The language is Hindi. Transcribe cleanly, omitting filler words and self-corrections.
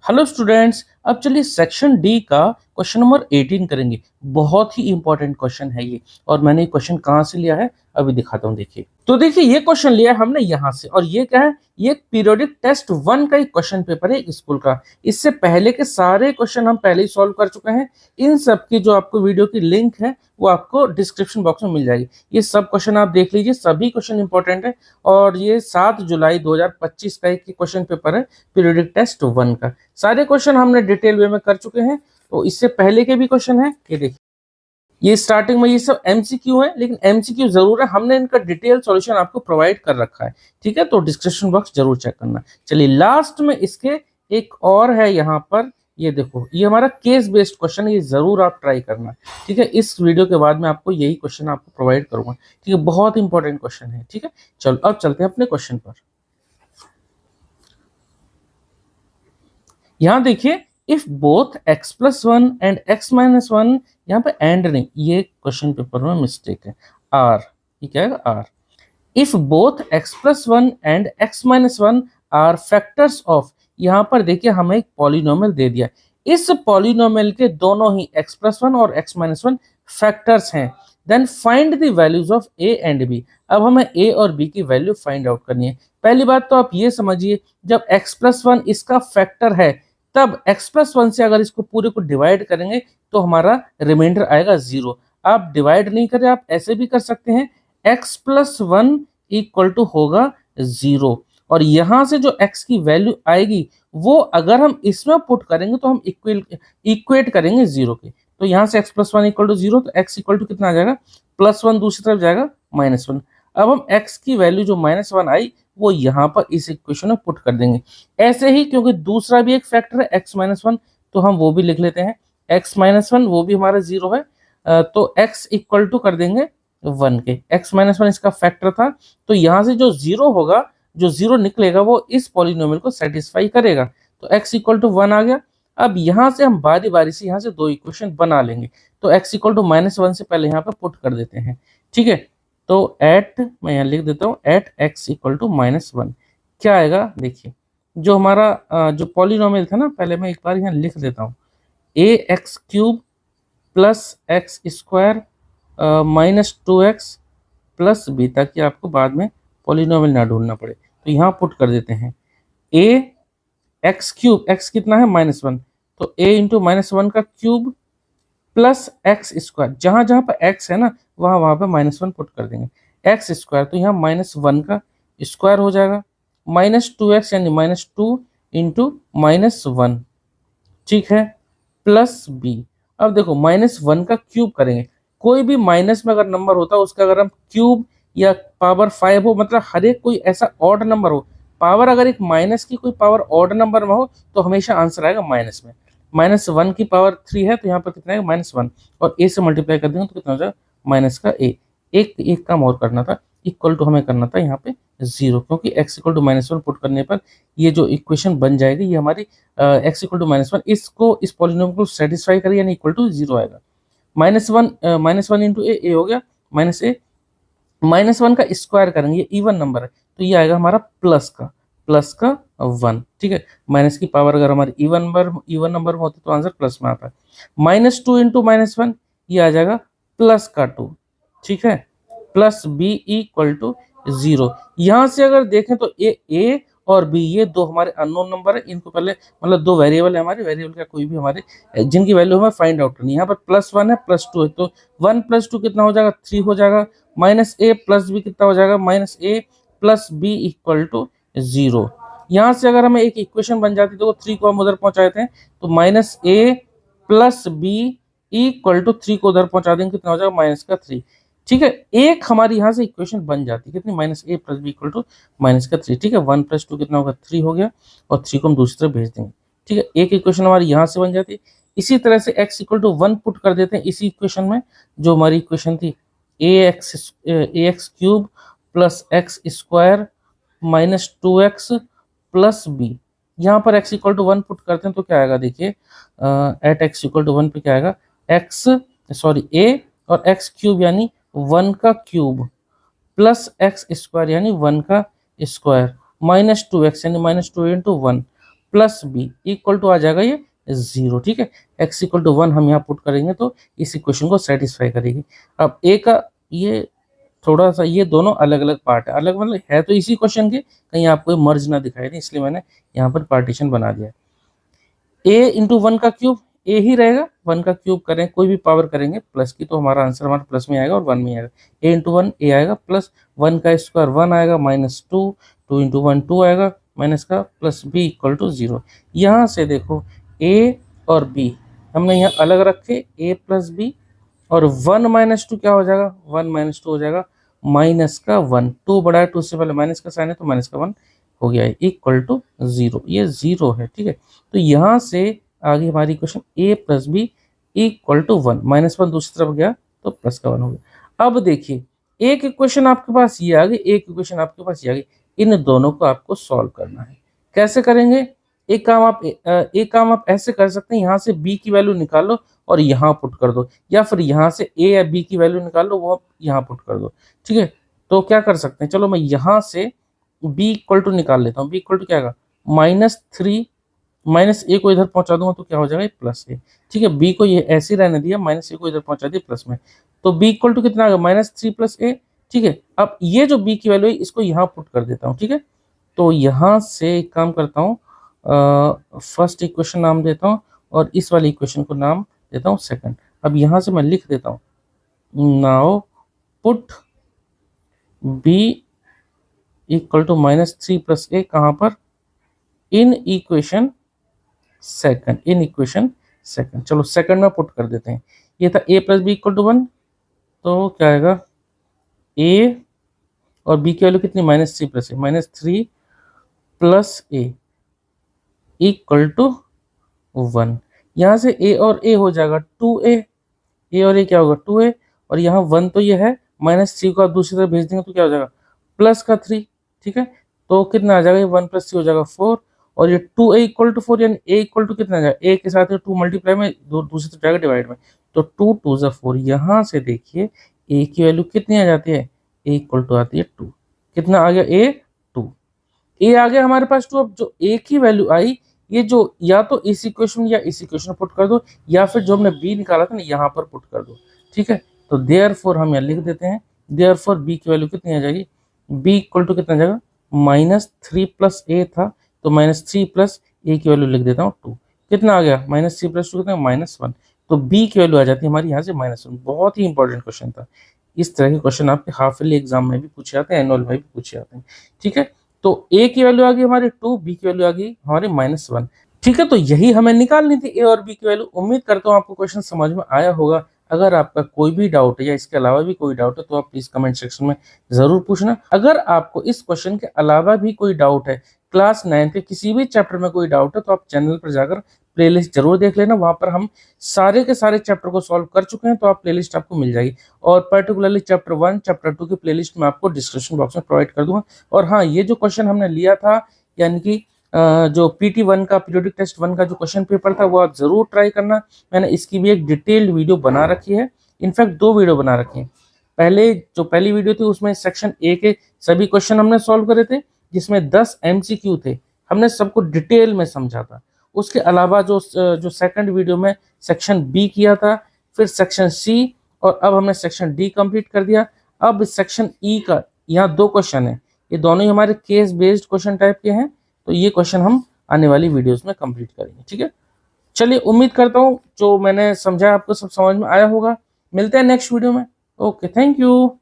हेलो स्टूडेंट्स, अब चलिए सेक्शन डी का क्वेश्चन नंबर 18 करेंगे। बहुत ही इंपॉर्टेंट क्वेश्चन है ये। और मैंने ये क्वेश्चन कहाँ से लिया है अभी दिखाता हूँ। देखिए, तो देखिए ये क्वेश्चन लिया है हमने यहाँ से, और ये क्या है, ये पीरियोडिक टेस्ट 1 का एक क्वेश्चन पेपर है एक स्कूल का। इससे पहले के सारे क्वेश्चन हम पहले ही सॉल्व कर चुके हैं। इन सब की जो आपको वीडियो की लिंक है वो आपको डिस्क्रिप्शन बॉक्स में मिल जाएगी। ये सब क्वेश्चन आप देख लीजिए, सभी क्वेश्चन इंपॉर्टेंट है। और ये 7 जुलाई 2025 का एक क्वेश्चन पेपर है पीरियोडिक टेस्ट 1 का। सारे क्वेश्चन हमने डिटेल वे में कर चुके हैं। तो इससे पहले के भी क्वेश्चन है, ये देखिए, ये स्टार्टिंग में ये सब एमसीक्यू है, लेकिन एमसीक्यू जरूर है, हमने इनका डिटेल सॉल्यूशन आपको प्रोवाइड कर रखा है। ठीक है, तो डिस्क्रिप्शन बॉक्स जरूर चेक करना। चलिए लास्ट में इसके एक और है यहाँ पर, ये देखो, ये हमारा केस बेस्ड क्वेश्चन है, ये जरूर आप ट्राई करना। ठीक है, इस वीडियो के बाद में आपको यही क्वेश्चन आपको प्रोवाइड करूंगा। ठीक है, बहुत इंपॉर्टेंट क्वेश्चन है। ठीक है, चलो अब चलते हैं अपने क्वेश्चन पर। यहाँ देखिए, if both x plus one and x minus one, यहाँ पे एंड नहीं, ये क्वेश्चन पेपर में मिस्टेक है। आर, ये क्या है, are. If both x plus one and x minus one are factors of, यहाँ पर देखिए हमें एक पॉलिनोमियल दे दिया। इस पॉलिनोमियल के दोनों ही x प्लस वन और x माइनस वन फैक्टर्स हैं। Then find the values of a and b। अब हमें a और b की वैल्यू फाइंड आउट करनी है। पहली बात तो आप ये समझिए, जब x प्लस वन इसका फैक्टर है, तब x प्लस वन से अगर इसको पूरे को डिवाइड करेंगे तो हमारा रिमाइंडर आएगा 0। आप डिवाइड नहीं करें, आप ऐसे भी कर सकते हैं, x plus one equal to होगा 0। और यहां से जो x की वैल्यू आएगी वो अगर हम इसमें पुट करेंगे तो हम इक्वेट करेंगे 0 के। तो यहाँ से x plus one equal to 0, तो x इक्वल टू कितना आ जाएगा, प्लस वन, दूसरी तरफ जाएगा माइनस वन। अब हम x की वैल्यू जो माइनस वन आई वो यहाँ पर इस इक्वेशन में पुट कर देंगे। ऐसे ही क्योंकि दूसरा भी एक फैक्टर है x माइनस वन, तो हम वो भी लिख लेते हैं। x माइनस वन वो भी हमारा 0 है, तो x इक्वल टू कर देंगे 1 के। x माइनस वन इसका फैक्टर था, तो यहाँ से जो 0 होगा, जो 0 निकलेगा वो इस पॉलिनोमियल को सेटिस्फाई करेगा। तो x इक्वल टू 1 आ गया। अब यहाँ से हम बारी बारी से यहाँ से दो इक्वेशन बना लेंगे। तो x equal to minus one से पहले यहाँ पर पुट कर देते हैं। ठीक है, तो एट, मैं यहाँ लिख देता हूँ, at x equal to minus one क्या आएगा, देखिए जो हमारा जो पॉलिनोमियल था ना, पहले मैं एक बार यहाँ लिख देता हूँ, A x cube plus x square minus 2x plus B, ताकि आपको बाद में पॉलिनोमियल ना ढूंढना पड़े। तो यहाँ पुट कर देते हैं ए एक्स क्यूब, एक्स कितना है माइनस वन, तो ए इंटू माइनस वन का क्यूब प्लस एक्स स्क्वायर, जहां जहां पर एक्स है ना वहां वहां पे माइनस वन पुट कर देंगे, एक्स स्क्वायर, तो यहाँ माइनस वन का स्क्वायर हो जाएगा, माइनस 2x यानी माइनस 2 इंटू माइनस वन। ठीक है, प्लस बी। अब देखो माइनस वन का क्यूब करेंगे, कोई भी माइनस में अगर नंबर होता है उसका अगर हम क्यूब या पावर 5 हो, मतलब हर एक कोई ऐसा ऑड नंबर हो, पावर अगर एक माइनस की कोई पावर ऑड नंबर में हो तो हमेशा आंसर आएगा माइनस में। माइनस वन की पावर 3 है तो यहाँ पर कितना है, माइनस वन, और ए से मल्टीप्लाई कर देंगे तो कितना हो जाएगा, माइनस का ए। एक एक काम और करना था, इक्वल टू हमें करना था यहाँ पे 0, क्योंकि x equal to minus one put करने पर ये जो इक्वेशन बन जाएगी ये हमारी x equal to minus one, इसको इस पॉलिनोमियल को सेटिस्फाई करेगी, यानी इक्वल टू 0 आएगा। माइनस वन इंटू ए हो गया माइनस ए, माइनस वन का स्क्वायर करेंगे, ये इवन नंबर है तो ये आएगा हमारा प्लस का 1। ठीक है, माइनस की पावर अगर हमारी इवन नंबर में होती तो आंसर प्लस में आता है। माइनस 2 इंटू माइनस वन, ये आ जाएगा प्लस का 2। ठीक है, प्लस बी इक्वल टू 0। यहाँ से अगर देखें तो ए और बी ये दो हमारे अननोन नंबर है, इनको पहले, मतलब दो वेरिएबल है हमारे, वेरिएबल का कोई भी हमारे जिनकी वैल्यू हमें फाइंड आउट करनी है। यहाँ पर प्लस वन है, प्लस टू है, तो 1 प्लस 2 कितना हो जाएगा, 3 हो जाएगा। माइनस ए प्लस बी कितना हो जाएगा, minus A plus B equal to 0। यहाँ से अगर हमें एक इक्वेशन बन जाती तो वो 3 को हम उधर पहुंचाए थे, तो minus A plus B equal to 3 को उधर पहुंचा देंगे, कितना हो जाएगा, माइनस का 3। ठीक है, एक हमारी यहाँ से इक्वेशन बन जाती है, कितनी, minus A plus B equal to minus का 3। ठीक है, 1 प्लस 2 कितना होगा, 3 हो गया, और 3 को हम दूसरी तरफ भेज देंगे। ठीक है, एक इक्वेशन हमारी यहाँ से बन जाती है। इसी तरह से x इक्वल टू 1 पुट कर देते हैं इसी इक्वेशन में, जो हमारी इक्वेशन थी A x cube plus x square minus 2x plus B. यहाँ पर x इक्वल टू 1 पुट करते हैं तो क्या आएगा, देखिए एट x इक्वल टू 1 पे क्या आएगा, a और x क्यूब यानी 1 का क्यूब प्लस एक्स स्क्वायर यानी 1 का स्क्वायर माइनस 2x यानी minus 2 into 1 plus B equal to आ जाएगा ये 0, ठीक है। x इक्वल टू 1 हम यहाँ पुट करेंगे तो इस इक्वेशन को सेटिस्फाई करेगी। अब a का ये थोड़ा सा, ये दोनों अलग अलग पार्ट है, अलग मतलब है तो इसी क्वेश्चन के, कहीं आपको मर्ज ना दिखाई दे, इसलिए मैंने यहाँ पर पार्टीशन बना दिया। a इंटू 1 का क्यूब a ही रहेगा, 1 का क्यूब करें कोई भी पावर करेंगे प्लस की तो हमारा आंसर हमारा प्लस में आएगा और 1 में आएगा। a इंटू 1 a आएगा, प्लस 1 का स्क्वायर 1 आएगा, माइनस 2, 2 इंटू 1 2 आएगा, माइनस का प्लस b इक्वल टू 0। यहाँ से देखो a और b हमने यहाँ अलग रखे, a प्लस b, और 1 माइनस 2 क्या हो जाएगा, 1 माइनस 2 हो जाएगा माइनस का 1, 2 बड़ा है 2 से पहले माइनस का साइन है तो माइनस का 1 हो गया है, इक्वल टू 0, ये 0 है, ठीक है। तो यहाँ से आगे हमारी equation a plus B equal to 1, minus 1 दूसरी तरफ गया तो प्लस का 1 हो गया। अब देखिए एक इक्वेशन आपके पास ये आ गई, एक इक्वेशन आपके पास ये आ गई, इन दोनों को आपको सॉल्व करना है। कैसे करेंगे, एक काम आप ऐसे कर सकते हैं, यहाँ से b की वैल्यू निकालो और यहाँ पुट कर दो, या फिर यहाँ से a या b की वैल्यू निकाल लो वो यहाँ पुट कर दो, ठीक है। तो क्या कर सकते हैं, चलो मैं यहाँ से b इक्वल टू निकाल लेता हूँ। b इक्वल टू क्या आएगा, -3, माइनस ए को इधर पहुंचा दूंगा तो क्या हो जाएगा प्लस ए, ठीक है। b को ये ऐसे रहने दिया, माइनस ए को इधर पहुंचा दिया प्लस में, तो b इक्वल टू कितना आ गया, -3 प्लस ए, ठीक है। अब ये जो b की वैल्यू है इसको यहाँ पुट कर देता हूँ, ठीक है। तो यहाँ से एक काम करता हूँ, फर्स्ट इक्वेशन नाम देता हूँ और इस वाली इक्वेशन को नाम देता हूँ सेकंड। अब यहाँ से मैं लिख देता हूँ, now put b equal to -3 plus A कहाँ पर, इन इक्वेशन सेकंड, चलो सेकंड में पुट कर देते हैं। ये था a plus B equal to 1, तो क्या आएगा a और b की वैल्यू कितनी, -3 plus A, -3 plus A equal to 1। यहाँ से a और a हो जाएगा 2a, a और a क्या होगा 2a, और यहाँ 1 तो ये है, -3 को आप दूसरी तरफ भेज देंगे तो क्या हो जाएगा प्लस का 3, ठीक है। तो कितना आ जाएगा, 1 प्लस 3 हो जाएगा 4, और ये 2a इक्वल टू 4, यानी a इक्वल टू कितना आ जाएगा, a के साथ 2 मल्टीप्लाई में दूसरी तरफ जाएगा डिवाइड में, तो 2 2 ज़ा 4। यहाँ से देखिए a की वैल्यू कितनी आ जाती है, a इक्वल टू आती है 2, कितना आ गया a 2, a आ गया हमारे पास 2। अब जो a की वैल्यू आई, ये जो या तो इस इक्वेशन या इस इक्वेशन में पुट कर दो, या फिर जो हमने b निकाला था ना यहाँ पर पुट कर दो, ठीक है। तो देयरफॉर हम यहाँ लिख देते हैं, देयरफॉर b की वैल्यू कितनी आ जाएगी, b इक्वल टू कितना आ जाएगा, -3 प्लस a था तो -3 प्लस a की वैल्यू लिख देता हूँ 2, कितना आ गया -3 प्लस 2 कितना, -1, तो b की वैल्यू आ जाती है हमारी यहाँ से -1। बहुत ही इंपॉर्टेंट क्वेश्चन था, इस तरह के क्वेश्चन आपके हाफ ईयरली एग्जाम में भी पूछे जाते हैं, एनुअल में भी पूछे जाते हैं, ठीक है। तो a की वैल्यू आ गई हमारी 2, b की वैल्यू आ गई हमारी -1, ठीक है। तो यही हमें निकालनी थी a और b की वैल्यू। उम्मीद करता हूँ आपको क्वेश्चन समझ में आया होगा। अगर आपका कोई भी डाउट है या इसके अलावा भी कोई डाउट है तो आप प्लीज कमेंट सेक्शन में जरूर पूछना। अगर आपको इस क्वेश्चन के अलावा भी कोई डाउट है, क्लास 9 के किसी भी चैप्टर में कोई डाउट है, तो आप चैनल पर जाकर प्लेलिस्ट जरूर देख लेना, वहां पर हम सारे के सारे चैप्टर को सॉल्व कर चुके हैं, तो आप प्लेलिस्ट आपको मिल जाएगी। और पर्टिकुलरली चैप्टर 1 चैप्टर 2 की प्लेलिस्ट मैं आपको डिस्क्रिप्शन बॉक्स में प्रोवाइड कर दूंगा। और हाँ, ये जो क्वेश्चन हमने लिया था, यानी कि जो PT1 का पीरियोडिक टेस्ट 1 का जो क्वेश्चन पेपर था, वो आप जरूर ट्राई करना। मैंने इसकी भी एक डिटेल्ड वीडियो बना रखी है, इनफैक्ट 2 वीडियो बना रखी है। पहली वीडियो थी उसमें सेक्शन ए के सभी क्वेश्चन हमने सॉल्व करे थे, जिसमें 10 MCQ थे, हमने सबको डिटेल में समझा था। उसके अलावा जो सेकंड वीडियो में सेक्शन बी किया था, फिर सेक्शन सी, और अब हमने सेक्शन डी कंप्लीट कर दिया। अब सेक्शन ई का यहाँ 2 क्वेश्चन है, ये दोनों ही हमारे केस बेस्ड क्वेश्चन टाइप के हैं, तो ये क्वेश्चन हम आने वाली वीडियोस में कंप्लीट करेंगे, ठीक है। चलिए, उम्मीद करता हूँ जो मैंने समझा आपको सब समझ में आया होगा। मिलते हैं नेक्स्ट वीडियो में। Okay, thank you.